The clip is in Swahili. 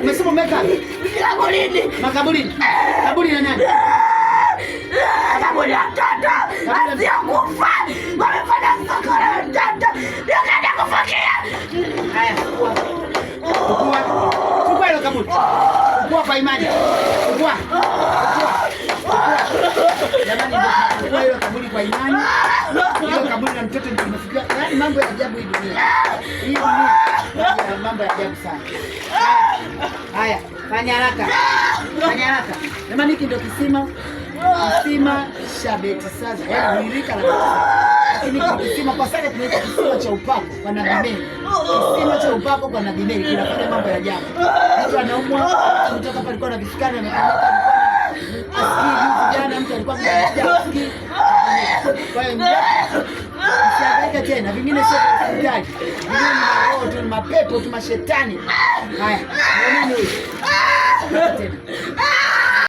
Umesema umeka kaburini. Makaburini. Kaburi na nani? Kaburi ya mtoto asiyokufa. Wamefanya sokora ya mtoto. Nikaenda kufukia. Haya, chukua hilo kaburi. Chukua kwa imani. Chukua. Jamani, chukua hilo kaburi kwa imani. Hilo kaburi na mtoto ndio tumefikia. Yaani mambo ya ajabu hii dunia. Hii dunia mambo ya ajabu sana. Haya, fanya haraka. Fanya haraka. Jamani, hiki ndio kisima cha Betisaza. Yaani lirika la Betisaza. Lakini kisima kwa sasa tunaita kisima cha upako kwa Nabii Mary. Kisima cha upako kwa Nabii Mary kinafanya mambo ya ajabu. Mtu anaumwa, mtu hapa alikuwa anavisikana amekamata asikii jana, mtu alikuwa asikii. Kwa hiyo msihangaike tena, vingine sio hospitali. Vingine ni maroho tu, mapepo tu, mashetani. Haya, nani huyu? Tena.